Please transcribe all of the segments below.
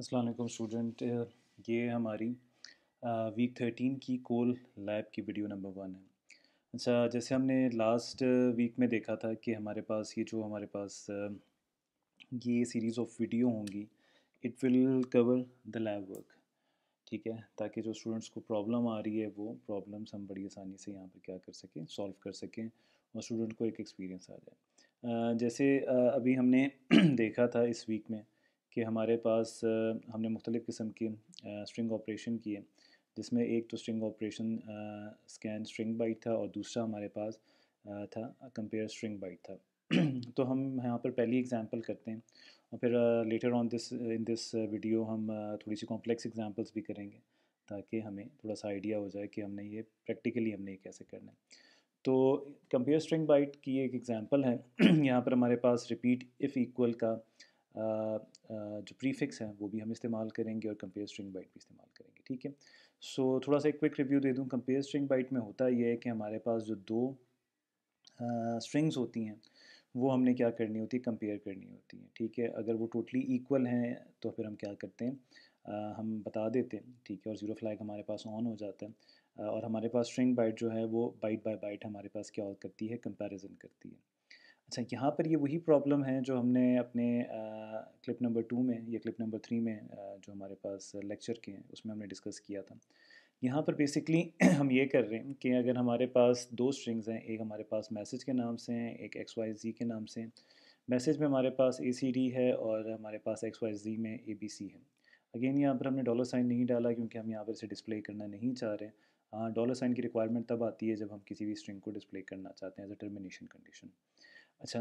अस्सलाम वालेकुम स्टूडेंट। ये हमारी वीक 13 की कोल लैब की वीडियो नंबर 1 है। अच्छा, जैसे हमने लास्ट वीक में देखा था कि हमारे पास ये सीरीज़ ऑफ वीडियो होंगी। It will cover the lab work, ठीक है, ताकि जो स्टूडेंट्स को प्रॉब्लम आ रही है वो प्रॉब्लम्स हम बड़ी आसानी से यहाँ पर क्या कर सकें, सॉल्व कर सकें और स्टूडेंट को एक एक्सपीरियंस आ जाए। जैसे अभी हमने देखा था इस वीक में कि हमारे पास हमने मुख्तलिफ़ किस्म के स्ट्रिंग ऑपरेशन किए, जिसमें एक तो string operation scan string byte था और दूसरा हमारे पास था कंपेयर स्ट्रिंग बाइट था। तो हम यहाँ पर पहली एग्जांपल करते हैं और फिर later on this in this video हम थोड़ी सी कॉम्प्लेक्स एग्जांपल्स भी करेंगे, ताकि हमें थोड़ा सा आइडिया हो जाए कि हमने ये प्रैक्टिकली हमने ये कैसे करना है। तो कंपेयर स्ट्रिंग बाइट की एक एग्जांपल है। यहाँ पर हमारे पास रिपीट इफ़ इक्वल का जो प्रीफिक्स है वो भी हम इस्तेमाल करेंगे और कंपेयर स्ट्रिंग बाइट भी इस्तेमाल करेंगे, ठीक है। सो थोड़ा सा एक क्विक रिव्यू दे दूँ। कंपेयर स्ट्रिंग बाइट में होता ये है कि हमारे पास जो दो स्ट्रिंग्स होती हैं वो हमने क्या करनी होती है, कंपेयर करनी होती हैं, ठीक है। अगर वो टोटली इक्वल हैं तो फिर हम क्या करते हैं, हम बता देते हैं, ठीक है, और ज़ीरो फ्लैग हमारे पास ऑन हो जाता है। और हमारे पास स्ट्रिंग बाइट जो है वो बाइट बाय बाइट हमारे पास क्या करती है, कंपैरिजन करती है। अच्छा, यहाँ पर ये वही प्रॉब्लम है जो हमने अपने क्लिप नंबर 2 में या क्लिप नंबर 3 में जो हमारे पास लेक्चर के हैं उसमें हमने डिस्कस किया था। यहाँ पर बेसिकली हम ये कर रहे हैं कि अगर हमारे पास दो स्ट्रिंग्स हैं, एक हमारे पास मैसेज के नाम से हैं, एक एक्स वाई ज़ी के नाम से हैं। मैसेज में हमारे पास ए सी डी है और हमारे पास एक्स वाई ज़ी में ए बी सी है। अगेन यहाँ पर हमने डॉलर साइन नहीं डाला क्योंकि हम यहाँ पर इसे डिस्प्ले करना नहीं चाह रहे। हाँ, डॉलर साइन की रिक्वायरमेंट तब आती है जब हम किसी भी स्ट्रिंग को डिस्प्ले करना चाहते हैं एज अ टर्मिनेशन कंडीशन। अच्छा,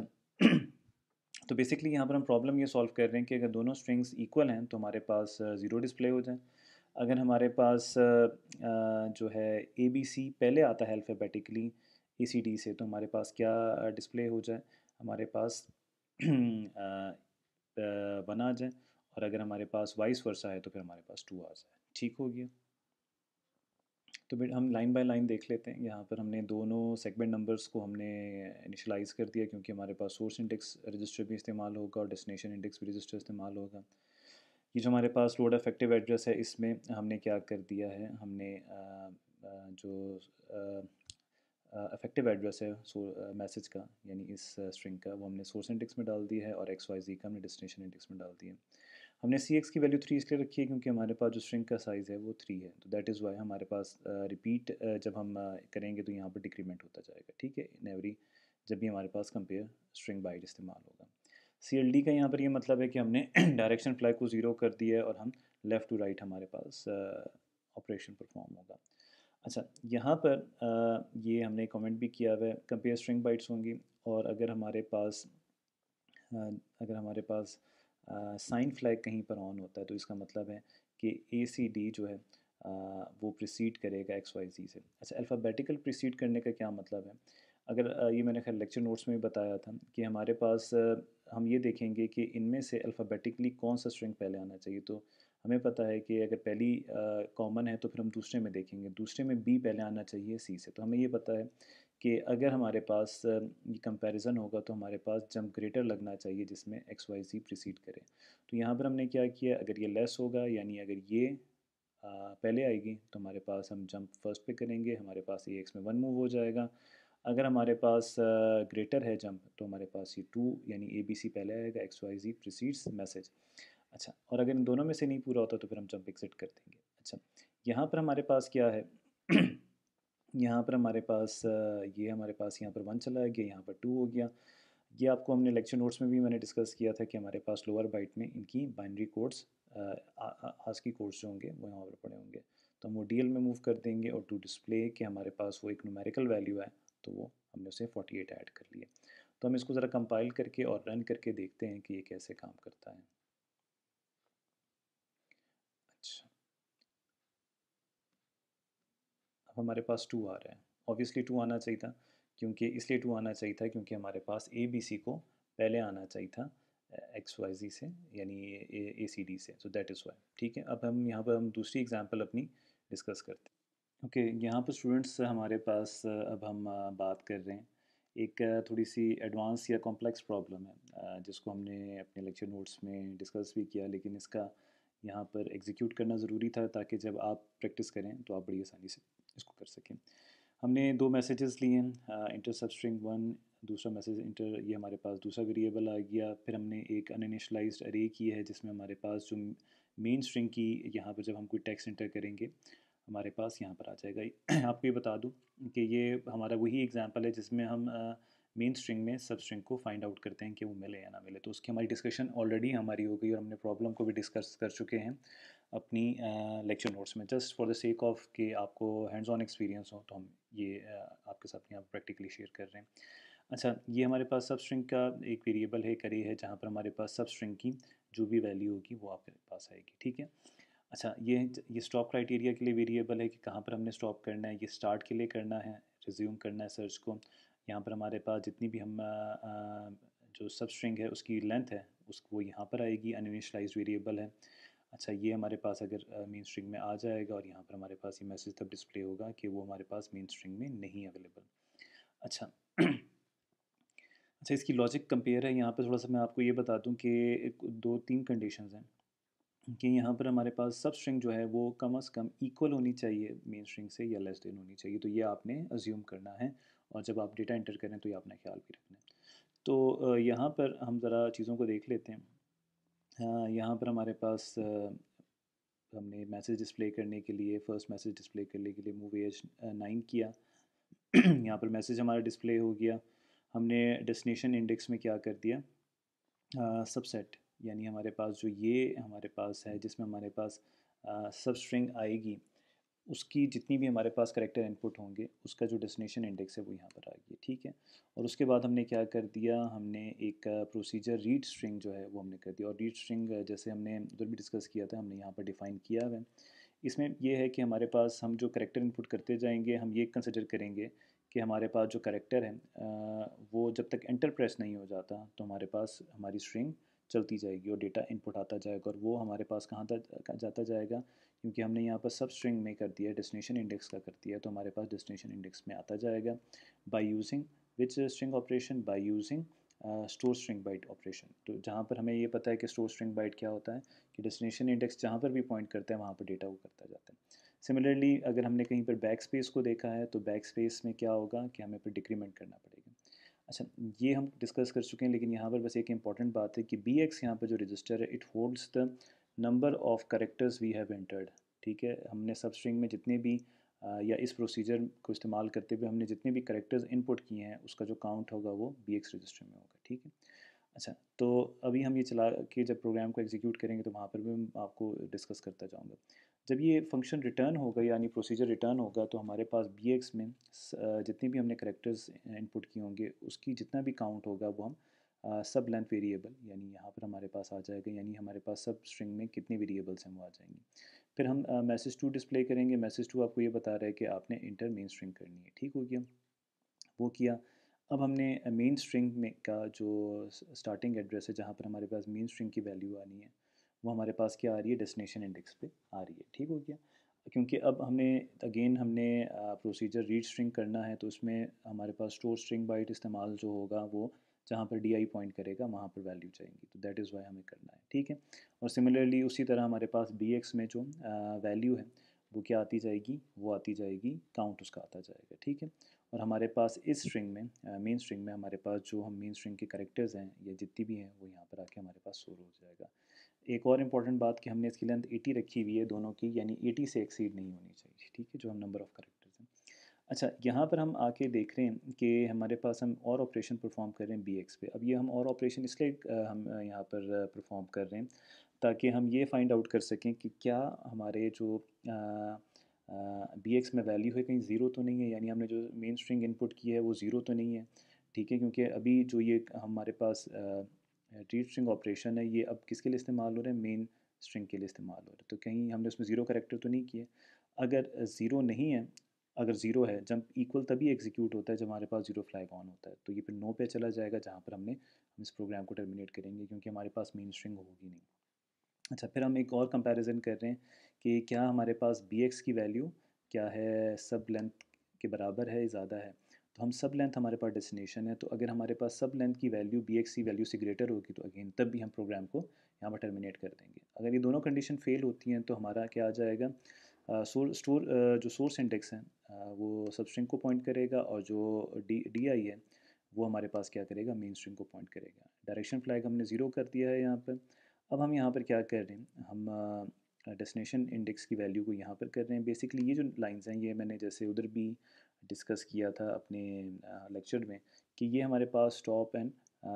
तो बेसिकली यहाँ पर हम प्रॉब्लम ये सॉल्व कर रहे हैं कि अगर दोनों स्ट्रिंग्स इक्वल हैं तो हमारे पास ज़ीरो डिस्प्ले हो जाए। अगर हमारे पास जो है ए बी सी पहले आता है अल्फ़ाबेटिकली ए सी डी से, तो हमारे पास क्या डिस्प्ले हो जाए, हमारे पास वन आ जाए। और अगर हमारे पास वाइस वर्सा है तो फिर हमारे पास टू आ जाए। ठीक हो गया। तो फिर हम लाइन बाय लाइन देख लेते हैं। यहाँ पर हमने दोनों सेगमेंट नंबर्स को हमने इनिशलाइज़ कर दिया क्योंकि हमारे पास सोर्स इंडेक्स रजिस्टर भी इस्तेमाल होगा और डेस्टिनेशन इंडेक्स भी रजिस्टर इस्तेमाल होगा। ये जो हमारे पास लोड इफेक्टिव एड्रेस है इसमें हमने क्या कर दिया है, हमने जो इफेक्टिव एड्रेस है मैसेज का यानी इस स्ट्रिंग का, वो हमने सोर्स इंडेक्स में डाल दिया है और एक्स वाई जी का हमने डेस्टिनेशन इंडेक्स में डाल दिया है। हमने सी एक्स की वैल्यू 3 इसलिए रखी है क्योंकि हमारे पास जो स्ट्रिंग का साइज़ है वो 3 है, तो दैट इज़ वाई हमारे पास रिपीट जब हम करेंगे तो यहाँ पर डिक्रीमेंट होता जाएगा, ठीक है, इन एवरी जब भी हमारे पास कंपेयर स्ट्रिंग बाइट इस्तेमाल होगा। सी एल डी का यहाँ पर ये मतलब है कि हमने डायरेक्शन फ्लैग को ज़ीरो कर दिया है और हम लेफ़्ट टू राइट हमारे पास ऑपरेशन परफॉर्म होगा। अच्छा, यहाँ पर ये हमने कमेंट भी किया हुआ है, कंपेयर स्ट्रिंग बाइट्स होंगी और अगर हमारे पास साइन फ्लैग कहीं पर ऑन होता है तो इसका मतलब है कि ए सी डी जो है वो प्रिसीड करेगा एक्स वाई जी से। अच्छा, अल्फ़ाबेटिकल प्रिसीड करने का क्या मतलब है? अगर ये मैंने खैर लेक्चर नोट्स में भी बताया था कि हमारे पास हम ये देखेंगे कि इनमें से अल्फ़ाबेटिकली कौन सा स्ट्रिंग पहले आना चाहिए। तो हमें पता है कि अगर पहली कॉमन है तो फिर हम दूसरे में देखेंगे, दूसरे में बी पहले आना चाहिए सी से। तो हमें ये पता है कि अगर हमारे पास ये कंपैरिजन होगा तो हमारे पास जंप ग्रेटर लगना चाहिए जिसमें एक्स वाई ज़ी प्रीसीड करे। तो यहाँ पर हमने क्या किया, अगर ये लेस होगा यानी अगर ये पहले आएगी तो हमारे पास हम जंप फर्स्ट पे करेंगे, हमारे पास ये एक्स में वन मूव हो जाएगा। अगर हमारे पास ग्रेटर है जंप तो हमारे पास ये टू यानी ए बी सी पहले आएगा, एक्स वाई ज़ी प्रीसीड्स मैसेज। अच्छा, और अगर इन दोनों में से नहीं पूरा होता तो फिर हम जंप एग्जिट कर देंगे। अच्छा, यहाँ पर हमारे पास क्या है यहाँ पर हमारे पास ये हमारे पास यहाँ पर वन चला गया, यहाँ पर टू हो गया। ये आपको हमने लेक्चर नोट्स में भी मैंने डिस्कस किया था कि हमारे पास लोअर बाइट में इनकी बाइनरी कोड्स आस्की कोड्स जो होंगे वो यहाँ पर पड़े होंगे, तो हम वो डी एल में मूव कर देंगे और टू डिस्प्ले कि हमारे पास वो एक न्यूमेरिकल वैल्यू है तो वो हमने उसे 48 ऐड कर लिया। तो हम इसको ज़रा कंपाइल करके और रन करके देखते हैं कि ये कैसे काम करता है। अच्छा, अब हमारे पास टू आ रहा है। ऑब्वियसली टू आना चाहिए था, क्योंकि इसलिए टू आना चाहिए था क्योंकि हमारे पास ए बी सी को पहले आना चाहिए था एक्स वाई जी से यानी ए सी डी से, सो दैट इज़ वाई। ठीक है, अब हम यहाँ पर हम दूसरी एग्जांपल अपनी डिस्कस करते हैं। ओके, यहाँ पर स्टूडेंट्स हमारे पास अब हम बात कर रहे हैं एक थोड़ी सी एडवांस या कॉम्प्लेक्स प्रॉब्लम है जिसको हमने अपने लेक्चर नोट्स में डिस्कस भी किया, लेकिन इसका यहाँ पर एग्जीक्यूट करना ज़रूरी था ताकि जब आप प्रैक्टिस करें तो आप बड़ी आसानी से इसको कर सकें। हमने दो मैसेजेस लिए हैं, इंटर सब स्ट्रिंग वन, दूसरा मैसेज इंटर, ये हमारे पास दूसरा वेरिएबल आ गया। फिर हमने एक अनइनिशियलाइज्ड अरे की है जिसमें हमारे पास जो मेन स्ट्रिंग की, यहाँ पर जब हम कोई टेक्स्ट इंटर करेंगे हमारे पास यहाँ पर आ जाएगा। आपको ये बता दूँ कि ये हमारा वही एग्जांपल है जिसमें हम मेन स्ट्रिंग में सब स्ट्रिंग को फाइंड आउट करते हैं कि वो मिले या ना मिले। तो उसकी हमारी डिस्कशन ऑलरेडी हमारी हो गई और हमने प्रॉब्लम को भी डिस्कस कर चुके हैं अपनी लेक्चर नोट्स में। Just for the sake of कि आपको हैंड्स ऑन एक्सपीरियंस हो तो हम ये आपके साथ यहाँ प्रैक्टिकली शेयर कर रहे हैं। अच्छा, ये हमारे पास सब स्ट्रिंग का एक वेरिएबल है करे है जहाँ पर हमारे पास सब स्ट्रिंग की जो भी वैल्यू होगी वो आपके पास आएगी, ठीक है। अच्छा, ये स्टॉप क्राइटेरिया के लिए वेरिएबल है कि कहाँ पर हमने स्टॉप करना है। ये स्टार्ट के लिए करना है, रिज्यूम करना है सर्च को। यहाँ पर हमारे पास जितनी भी हम जो सब स्ट्रिंग है उसकी लेंथ है उसको वो यहाँ पर आएगी, अनइनिशियलाइज्ड वेरिएबल है। अच्छा, ये हमारे पास अगर मेन स्ट्रिंग में आ जाएगा और यहाँ पर हमारे पास ये मैसेज तब डिस्प्ले होगा कि वो हमारे पास मेन स्ट्रिंग में नहीं अवेलेबल। अच्छा। अच्छा, इसकी लॉजिक कंपेयर है, यहाँ पर थोड़ा सा मैं आपको ये बता दूँ कि दो तीन कंडीशंस हैं कि यहाँ पर हमारे पास सब स्ट्रिंग जो है वो कम से कम इक्वल होनी चाहिए मेन स्ट्रिंग से या लेस देन होनी चाहिए। तो ये आपने अज्यूम करना है और जब आप डेटा एंटर करें तो ये अपना ख्याल भी रखना है। तो यहाँ पर हम ज़रा चीज़ों को देख लेते हैं। यहाँ पर हमारे पास हमने मैसेज डिस्प्ले करने के लिए, फर्स्ट मैसेज डिस्प्ले करने के लिए मूव एज 9 किया। यहाँ पर मैसेज हमारा डिस्प्ले हो गया। हमने डेस्टिनेशन इंडेक्स में क्या कर दिया, सबसेट, यानी हमारे पास जो ये हमारे पास है जिसमें हमारे पास सब स्ट्रिंग आएगी उसकी जितनी भी हमारे पास करेक्टर इनपुट होंगे उसका जो डेस्टिनेशन इंडेक्स है वो यहाँ पर आ गया, ठीक है। और उसके बाद हमने क्या कर दिया, हमने एक प्रोसीजर रीड स्ट्रिंग जो है वो हमने कर दिया। और रीड स्ट्रिंग जैसे हमने उधर भी डिस्कस किया था हमने यहाँ पर डिफ़ाइन किया हुआ है। इसमें ये है कि हमारे पास हम जो करेक्टर इनपुट करते जाएंगे हम ये कंसिडर करेंगे कि हमारे पास जो करेक्टर है वो जब तक एंटर प्रेस नहीं हो जाता तो हमारे पास हमारी स्ट्रिंग चलती जाएगी और डेटा इनपुट आता जाएगा और वो हमारे पास कहाँ तक जाता जाएगा, क्योंकि हमने यहाँ पर सब स्ट्रिंग में कर दिया, डेस्टिनेशन इंडेक्स का कर दिया, तो हमारे पास डेस्टिनेशन इंडेक्स में आता जाएगा by using which string operation, by using store string byte operation. तो जहाँ पर हमें ये पता है कि स्टोर स्ट्रिंग बाइट क्या होता है कि डेस्टिनेशन इंडेक्स जहाँ पर भी पॉइंट करता है वहाँ पर डेटा वो करता जाता है। सिमिलरली अगर हमने कहीं पर बैक स्पेस को देखा है तो बैक स्पेस में क्या होगा कि हमें पर डिक्रीमेंट करना पड़ेगा। अच्छा, ये हम डिस्कस कर चुके हैं, लेकिन यहाँ पर बस एक इंपॉर्टेंट बात है कि बी एक्स यहाँ पर जो रजिस्टर है it holds the number of characters we have entered, ठीक है। हमने सब स्ट्रिंग में जितने भी या इस प्रोसीजर को इस्तेमाल करते हुए हमने जितने भी करेक्टर्स इनपुट किए हैं उसका जो काउंट होगा वो बी एक्स रजिस्टर में होगा, ठीक है। अच्छा, तो अभी हम ये चला के जब प्रोग्राम को एग्जीक्यूट करेंगे तो वहाँ पर भी मैं आपको डिस्कस करता जाऊँगा। जब ये फंक्शन रिटर्न होगा यानी प्रोसीजर रिटर्न होगा तो हमारे पास बी एक्स में जितने भी हमने करेक्टर्स इनपुट किए होंगे उसकी जितना भी काउंट होगा वो हम सब लेंथ वेरिएबल यानी यहाँ पर हमारे पास आ जाएगा, यानी हमारे पास सब स्ट्रिंग में कितने वेरिएबल्स हैं वो आ जाएंगे। फिर हम मैसेज टू डिस्प्ले करेंगे। मैसेज टू आपको ये बता रहा है कि आपने इंटर मेन स्ट्रिंग करनी है, ठीक हो गया, वो किया। अब हमने मेन स्ट्रिंग में का जो स्टार्टिंग एड्रेस है जहाँ पर हमारे पास मेन स्ट्रिंग की वैल्यू आनी है वो हमारे पास क्या आ रही है, डेस्टिनेशन इंडेक्स पे आ रही है, ठीक हो गया। क्योंकि अब हमने प्रोसीजर रीड स्ट्रिंग करना है तो उसमें हमारे पास स्टोर स्ट्रिंग बाइट इस्तेमाल जो होगा वो जहाँ पर डी आई पॉइंट करेगा वहाँ पर वैल्यू जाएंगी, तो दैट इज़ वाई हमें करना है, ठीक है। और सिमिलरली उसी तरह हमारे पास बी एक्स में जो वैल्यू है वो क्या आती जाएगी, वो आती जाएगी काउंट उसका आता जाएगा, ठीक है। और हमारे पास इस स्ट्रिंग में मेन स्ट्रिंग में हमारे पास जो हम मेन स्ट्रिंग के करेक्टर्स हैं या जितनी भी हैं वो यहाँ पर आके हमारे पास स्टोर हो जाएगा। एक और इम्पॉर्टेंट बात कि हमने इसकी लेंथ 80 रखी हुई है दोनों की, यानी 80 से एक्सीड नहीं होनी चाहिए, ठीक है, जो हम नंबर ऑफ़ करेक्टर्स हैं। अच्छा, यहाँ पर हम आके देख रहे हैं कि हमारे पास हम और ऑपरेशन परफॉर्म कर रहे हैं बी एक्स पे। अब ये हम और ऑपरेशन इसलिए हम यहाँ पर परफॉर्म कर रहे हैं ताकि हम ये फाइंड आउट कर सकें कि क्या हमारे जो बी एक्स में वैल्यू है कहीं ज़ीरो तो नहीं है, यानी हमने जो मेन स्ट्रिंग इनपुट की है वो ज़ीरो तो नहीं है, ठीक है। क्योंकि अभी जो ये हमारे पास रीड स्ट्रिंग ऑपरेशन है ये अब किसके लिए इस्तेमाल हो रहा है, मेन स्ट्रिंग के लिए इस्तेमाल हो रहा है, तो कहीं हमने उसमें ज़ीरो करेक्टर तो नहीं किए। अगर ज़ीरो नहीं है, अगर ज़ीरो है, जब इक्वल तभी एग्जीक्यूट होता है जब हमारे पास ज़ीरो फ्लैग ऑन होता है, तो ये फिर नो पे चला जाएगा जहाँ पर हम इस प्रोग्राम को टर्मिनेट करेंगे क्योंकि हमारे पास मेन स्ट्रिंग होगी नहीं। अच्छा, फिर हम एक और कंपैरिजन कर रहे हैं कि क्या हमारे पास बी एक्स की वैल्यू क्या है सब लेंथ के बराबर है, ज़्यादा है। तो हम सब लेंथ हमारे पास डेस्टिनेशन है, तो अगर हमारे पास सब लेंथ की वैल्यू बी एक्स की वैल्यू से ग्रेटर होगी तो अगेन तब भी हम प्रोग्राम को यहाँ पर टर्मिनेट कर देंगे। अगर ये दोनों कंडीशन फेल होती हैं तो हमारा क्या आ जाएगा, जो सोर्स इंडेक्स है वो सब स्ट्रिंग को पॉइंट करेगा, और जो डी आई है वो हमारे पास क्या करेगा, मेन स्ट्रिंग को पॉइंट करेगा। डायरेक्शन फ्लैग हमने ज़ीरो कर दिया है यहाँ पर। अब हम यहाँ पर क्या कर रहे हैं, हम डेस्टिनेशन इंडेक्स की वैल्यू को यहाँ पर कर रहे हैं। बेसिकली ये जो लाइंस हैं ये मैंने जैसे उधर भी डिस्कस किया था अपने लेक्चर में, कि ये हमारे पास स्टॉप एंड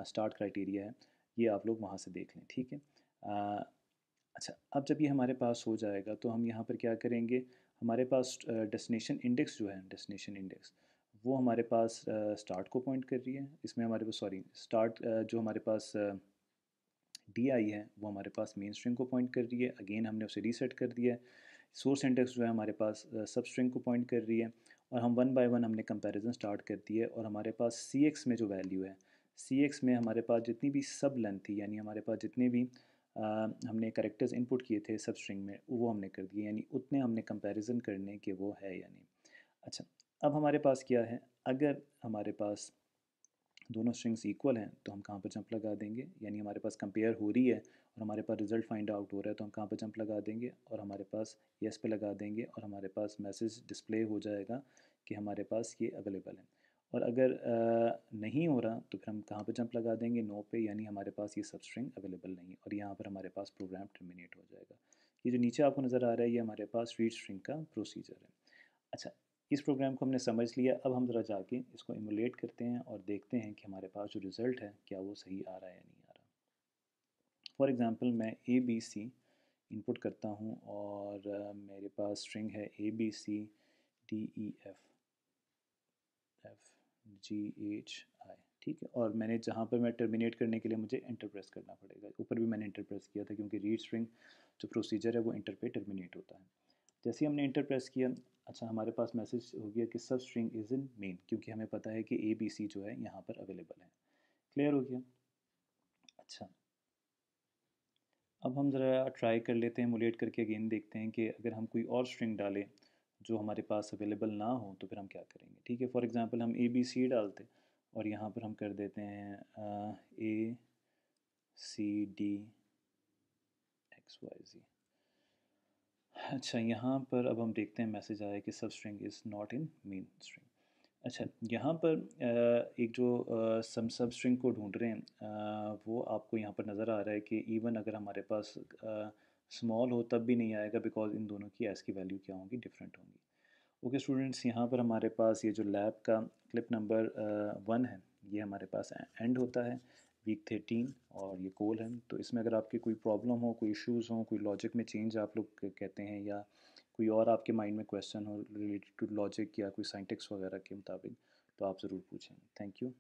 स्टार्ट क्राइटेरिया है, ये आप लोग वहाँ से देख लें, ठीक है। अच्छा, अब जब ये हमारे पास हो जाएगा तो हम यहाँ पर क्या करेंगे, हमारे पास डेस्टिनेशन इंडेक्स जो है, डेस्टिनेशन इंडेक्स वो हमारे पास स्टार्ट को पॉइंट कर रही है। इसमें हमारे पास सॉरी स्टार्ट जो हमारे पास डी आई है वो हमारे पास मेन स्ट्रिंग को पॉइंट कर रही है। अगेन हमने उसे रीसेट कर दिया है। सोर्स इंडेक्स जो है हमारे पास सब स्ट्रिंग को पॉइंट कर रही है। और हम वन बाय वन हमने कंपैरिजन स्टार्ट कर दी है। और हमारे पास सी एक्स में जो वैल्यू है, सी एक्स में हमारे पास जितनी भी सब लेंथ थी, यानी हमारे पास जितने भी हमने करेक्टर्स इनपुट किए थे सब स्ट्रिंग में वो हमने कर दिए, यानी उतने हमने कंपैरिजन करने के वो है या नहीं। अच्छा, अब हमारे पास क्या है, अगर हमारे पास दोनों स्ट्रिंग्स इक्वल हैं तो हम कहाँ पर जंप लगा देंगे, यानी हमारे पास कंपेयर हो रही है और हमारे पास रिजल्ट फाइंड आउट हो रहा है तो हम कहाँ पर जंप लगा देंगे, और हमारे पास येस पे लगा देंगे, और हमारे पास मैसेज डिस्प्ले हो जाएगा कि हमारे पास ये अवेलेबल है। और अगर नहीं हो रहा तो फिर हम कहाँ पर जंप लगा देंगे, नो पे, यानी हमारे पास ये सब स्ट्रिंग अवेलेबल नहीं है, और यहाँ पर हमारे पास प्रोग्राम टर्मिनेट हो जाएगा। ये जो नीचे आपको नज़र आ रहा है ये हमारे पास रीड स्ट्रिंग का प्रोसीजर है। अच्छा, इस प्रोग्राम को हमने समझ लिया। अब हम ज़रा जाके इसको इमुलेट करते हैं और देखते हैं कि हमारे पास जो रिज़ल्ट है क्या वो सही आ रहा है या नहीं आ रहा। फॉर एग्ज़ाम्पल मैं ए बी सी इनपुट करता हूँ और मेरे पास स्ट्रिंग है A B C D E F G H I, ठीक है। और मैंने जहाँ पर मैं टर्मिनेट करने के लिए मुझे एंटर प्रेस करना पड़ेगा, ऊपर भी मैंने एंटर प्रेस किया था क्योंकि रीड स्ट्रिंग जो प्रोसीजर है वो एंटर पे टर्मिनेट होता है। जैसे ही हमने इंटर प्रेस किया, अच्छा हमारे पास मैसेज हो गया कि सब स्ट्रिंग इज़ इन मेन, क्योंकि हमें पता है कि ए बी सी जो है यहाँ पर अवेलेबल है। क्लियर हो गया। अच्छा, अब हम ज़रा ट्राई कर लेते हैं एमुलेट करके, अगेन देखते हैं कि अगर हम कोई और स्ट्रिंग डालें जो हमारे पास अवेलेबल ना हो तो फिर हम क्या करेंगे। ठीक है, फॉर एग्ज़ाम्पल हम ए बी सी डालते और यहाँ पर हम कर देते हैं ए सी डी एक्स वाई जी। अच्छा, यहाँ पर अब हम देखते हैं मैसेज आया कि सब string is not in main string. अच्छा, यहाँ पर एक जो सम सब स्ट्रिंग को ढूंढ रहे हैं वो आपको यहाँ पर नज़र आ रहा है कि इवन अगर हमारे पास स्मॉल हो तब भी नहीं आएगा, बिकॉज इन दोनों की एस की वैल्यू क्या होंगी, डिफरेंट होंगी। ओके स्टूडेंट्स, यहाँ पर हमारे पास ये जो लैब का क्लिप नंबर 1 है ये हमारे पास एंड होता है वीक 13, और ये कोल है। तो इसमें अगर आपकी कोई प्रॉब्लम हो, कोई इश्यूज़ हो, कोई लॉजिक में चेंज आप लोग कहते हैं, या कोई और आपके माइंड में क्वेश्चन हो रिलेटेड टू लॉजिक या कोई साइंटिक्स वगैरह के मुताबिक, तो आप ज़रूर पूछें। Thank you.